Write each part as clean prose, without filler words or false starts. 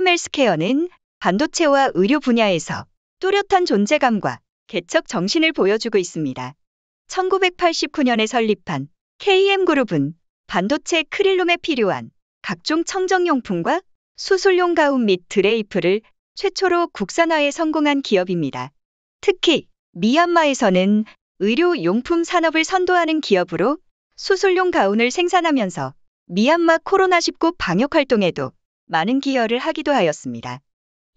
KM헬스케어는 반도체와 의료 분야에서 뚜렷한 존재감과 개척 정신을 보여주고 있습니다. 1989년에 설립한 KM그룹은 반도체 클린룸에 필요한 각종 청정용품과 수술용 가운 및 드레이프를 최초로 국산화에 성공한 기업입니다. 특히 미얀마에서는 의료용품 산업을 선도하는 기업으로 수술용 가운을 생산하면서 미얀마 코로나19 방역 활동에도 많은 기여를 하기도 하였습니다.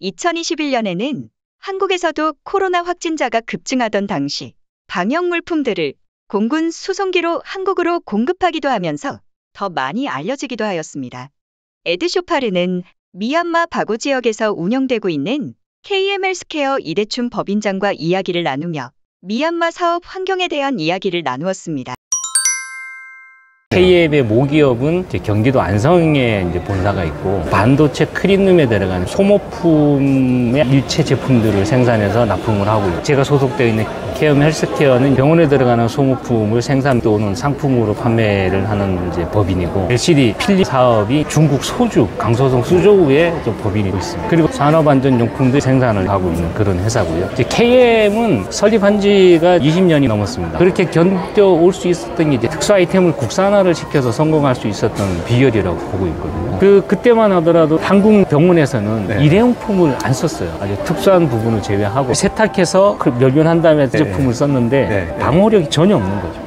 2021년에는 한국에서도 코로나 확진자가 급증하던 당시 방역 물품들을 공군 수송기로 한국으로 공급하기도 하면서 더 많이 알려지기도 하였습니다. 에드쇼파르는 미얀마 바고 지역에서 운영되고 있는 KM헬스케어 이대춘 법인장과 이야기를 나누며 미얀마 사업 환경에 대한 이야기를 나누었습니다. KM의 모기업은 경기도 안성에 본사가 있고 반도체 클린룸에 들어가는 소모품의 일체 제품들을 생산해서 납품을 하고 있고, 제가 소속되어 있는 KM헬스케어는 병원에 들어가는 소모품을 생산 또는 상품으로 판매를 하는 법인이고, LCD 필름 사업이 중국 소주, 강소성 수조우의 법인이 있습니다. 그리고 산업안전용품들 생산을 하고 있는 그런 회사고요. KM은 설립한 지가 20년이 넘었습니다. 그렇게 견뎌올 수 있었던 게 특수 아이템을 국산화를 시켜서 성공할 수 있었던 비결이라고 보고 있거든요. 그때만 하더라도 한국 병원에서는 일회용품을 안 썼어요. 아주 특수한 부분을 제외하고 세탁해서 멸균한 다음에 제품을 썼는데 방호력이 전혀 없는 거죠.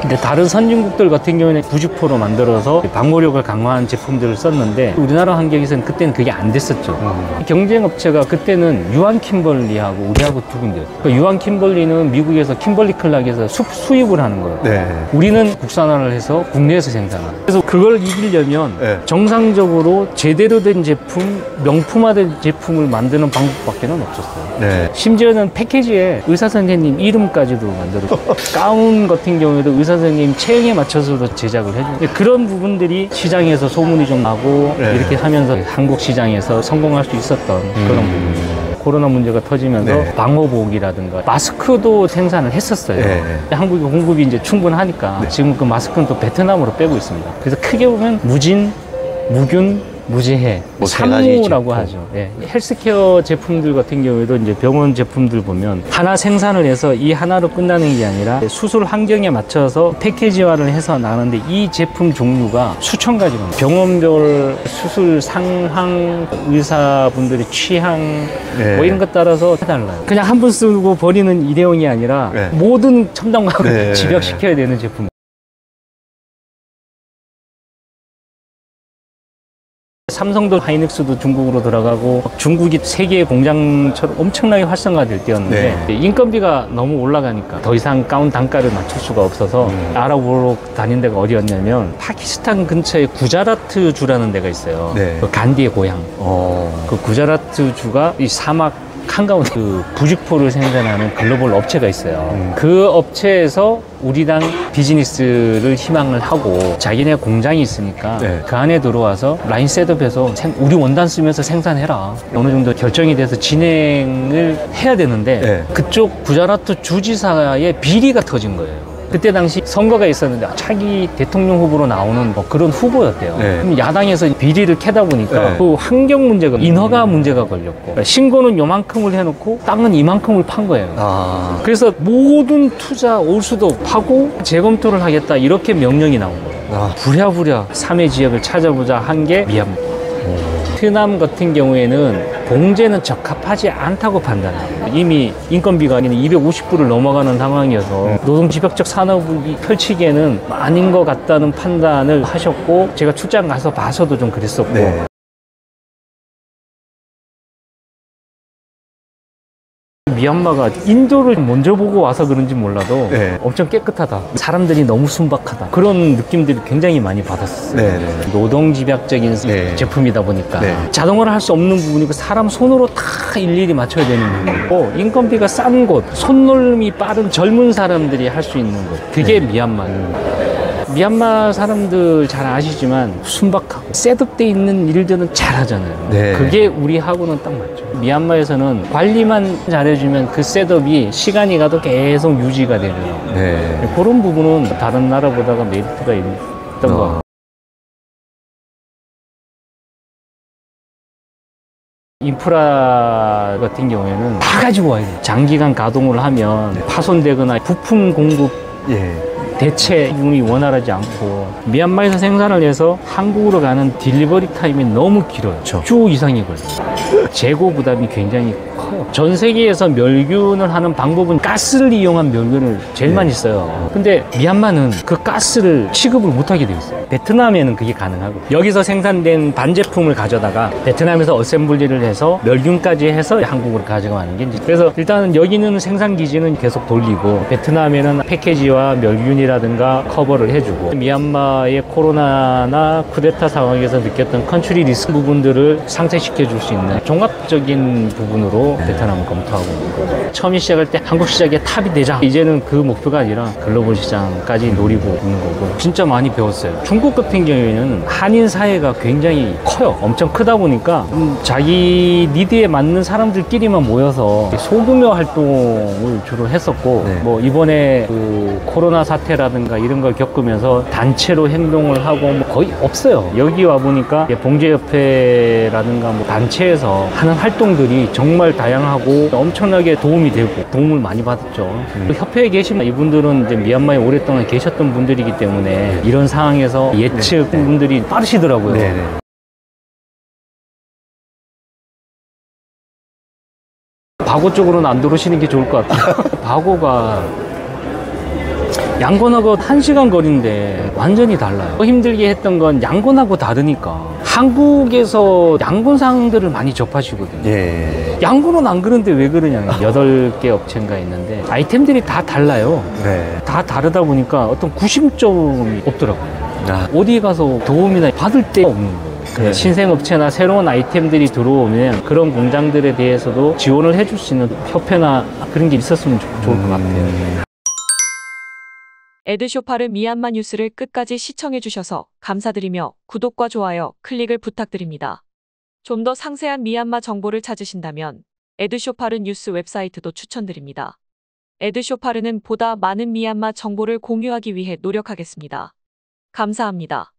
근데 다른 선진국들 같은 경우에는 90% 만들어서 방호력을 강화한 제품들을 썼는데 우리나라 환경에서는 그때는 그게 안 됐었죠. 경쟁 업체가 그때는 유한 킴벌리하고 우리하고 두 군데였어요. 유한 킴벌리는 미국에서 킴벌리 클락에서 수입을 하는 거예요. 우리는 국산화를 해서 국내에서 생산하는. 그래서 그걸 이기려면 정상적으로 제대로 된 제품, 명품화된 제품을 만드는 방법밖에 없었어요. 심지어는 패키지에 의사 선생님 이름까지도 만들었고 가운 같은 경우에도 의사 선생님 체형에 맞춰서도 제작을 해주고, 그런 부분들이 시장에서 소문이 좀 나고 이렇게 하면서 한국 시장에서 성공할 수 있었던 그런 부분입니다. 코로나 문제가 터지면서 방호복이라든가 마스크도 생산을 했었어요. 한국의 공급이 이제 충분하니까 지금 그 마스크는 또 베트남으로 빼고 있습니다. 그래서 크게 보면 무진, 무균, 무지해, 산무라고 하죠. 헬스케어 제품들 같은 경우에도 이제 병원 제품들 보면 하나 생산을 해서 이 하나로 끝나는 게 아니라 수술 환경에 맞춰서 패키지화를 해서 나가는데 이 제품 종류가 수천 가지가 있습니다. 병원별 수술 상황, 의사분들의 취향 뭐 이런 것 따라서 달라요. 그냥 한 번 쓰고 버리는 일회용이 아니라 모든 첨단과학을 집약시켜야 되는 제품. 삼성도 하이닉스도 중국으로 들어가고 중국이 세계 공장처럼 엄청나게 활성화될 때였는데 인건비가 너무 올라가니까 더 이상 가운 단가를 맞출 수가 없어서 알아보러 다닌 데가 어디였냐면 파키스탄 근처에 구자라트 주라는 데가 있어요. 그 간디의 고향. 그 구자라트 주가 이 사막 한가운데 그 부직포를 생산하는 글로벌 업체가 있어요. 그 업체에서 우리랑 비즈니스를 희망을 하고 자기네 공장이 있으니까 그 안에 들어와서 라인 셋업해서 우리 원단 쓰면서 생산해라. 어느 정도 결정이 돼서 진행을 해야 되는데 그쪽 구자라트 주지사의 비리가 터진 거예요. 그때 당시 선거가 있었는데 차기 대통령 후보로 나오는 그런 후보였대요. 그럼 야당에서 비리를 캐다 보니까 그 환경 문제가, 인허가 문제가 걸렸고, 신고는 요만큼을 해놓고 땅은 이만큼을 판 거예요. 그래서 모든 투자 올수도 하고 재검토를 하겠다 이렇게 명령이 나온 거예요. 부랴부랴 3회 지역을 찾아보자 한 게 미얀마. 베트남 같은 경우에는 봉제는 적합하지 않다고 판단해요. 이미 인건비가 아닌 250불을 넘어가는 상황이어서 노동집약적 산업이 펼치기에는 아닌 것 같다는 판단을 하셨고, 제가 출장 가서 봐서도 좀 그랬었고, 미얀마가 인도를 먼저 보고 와서 그런지 몰라도 엄청 깨끗하다, 사람들이 너무 순박하다, 그런 느낌들이 굉장히 많이 받았었어요. 노동집약적인 제품이다 보니까 자동화를 할 수 없는 부분이고 사람 손으로 다 일일이 맞춰야 되는 부분이고, 인건비가 싼 곳, 손놀림이 빠른 젊은 사람들이 할 수 있는 곳, 그게 미얀마예요. 미얀마 사람들 잘 아시지만 순박하고 셋업돼 있는 일들은 잘하잖아요. 그게 우리하고는 딱 맞죠. 미얀마에서는 관리만 잘해주면 그 셋업이 시간이 가도 계속 유지가 되는 그런 부분은 다른 나라보다가 메리트가 있던 것 같아요. 인프라 같은 경우에는 다 가지고 와야 돼요. 장기간 가동을 하면 파손되거나 부품 공급 예. 대체율이 원활하지 않고 미얀마에서 생산을 해서 한국으로 가는 딜리버리 타임이 너무 길어요. 주 이상이 걸려요. 재고 부담이 굉장히 커요. 전 세계에서 멸균을 하는 방법은 가스를 이용한 멸균을 제일 많이 써요. 근데 미얀마는 그 가스를 취급을 못하게 되어 있어요. 베트남에는 그게 가능하고 여기서 생산된 반제품을 가져다가 베트남에서 어셈블리를 해서 멸균까지 해서 한국으로 가져가는 게 이제 그래서 일단은 여기는 생산 기지는 계속 돌리고 베트남에는 패키지와 멸균이라든가 커버를 해주고 미얀마의 코로나나 쿠데타 상황에서 느꼈던 컨트리 리스크 부분들을 상쇄시켜 줄 수 있는 종합적인 부분으로 베트남은 검토하고 있는 거죠. 처음 시작할 때 한국 시장의 탑이 되자. 이제는 그 목표가 아니라 글로벌 시장까지 노리고 있는 거고 진짜 많이 배웠어요. 중국 같은 경우에는 한인 사회가 굉장히 커요. 엄청 크다 보니까 자기 니드에 맞는 사람들끼리만 모여서 소규모 활동을 주로 했었고 뭐 이번에 그 코로나 사태라든가 이런 걸 겪으면서 단체로 행동을 하고 뭐 거의 없어요. 여기 와 보니까 봉제협회라든가 뭐 단체에서 하는 활동들이 정말 다양하고 엄청나게 도움이 되고 도움을 많이 받았죠. 협회에 계신 이분들은 이제 미얀마에 오랫동안 계셨던 분들이기 때문에 이런 상황에서 예측 분들이 빠르시더라고요. 바고 쪽으로는 안 들어오시는 게 좋을 것 같아요. 바고가 양곤하고 1시간 거리인데 완전히 달라요. 힘들게 했던 건 양곤하고 다르니까 한국에서 양곤상들을 많이 접하시거든요. 양곤은 안 그런데 왜 그러냐. 8개 업체인가 있는데 아이템들이 다 달라요. 다 다르다 보니까 어떤 구심점이 없더라고요. 어디 가서 도움이나 받을 데 없는 거예요. 신생업체나 새로운 아이템들이 들어오면 그런 공장들에 대해서도 지원을 해줄 수 있는 협회나 그런 게 있었으면 좋을 것 같아요. 에드쇼파르 미얀마 뉴스를 끝까지 시청해주셔서 감사드리며 구독과 좋아요, 클릭을 부탁드립니다. 좀 더 상세한 미얀마 정보를 찾으신다면 에드쇼파르 뉴스 웹사이트도 추천드립니다. 에드쇼파르는 보다 많은 미얀마 정보를 공유하기 위해 노력하겠습니다. 감사합니다.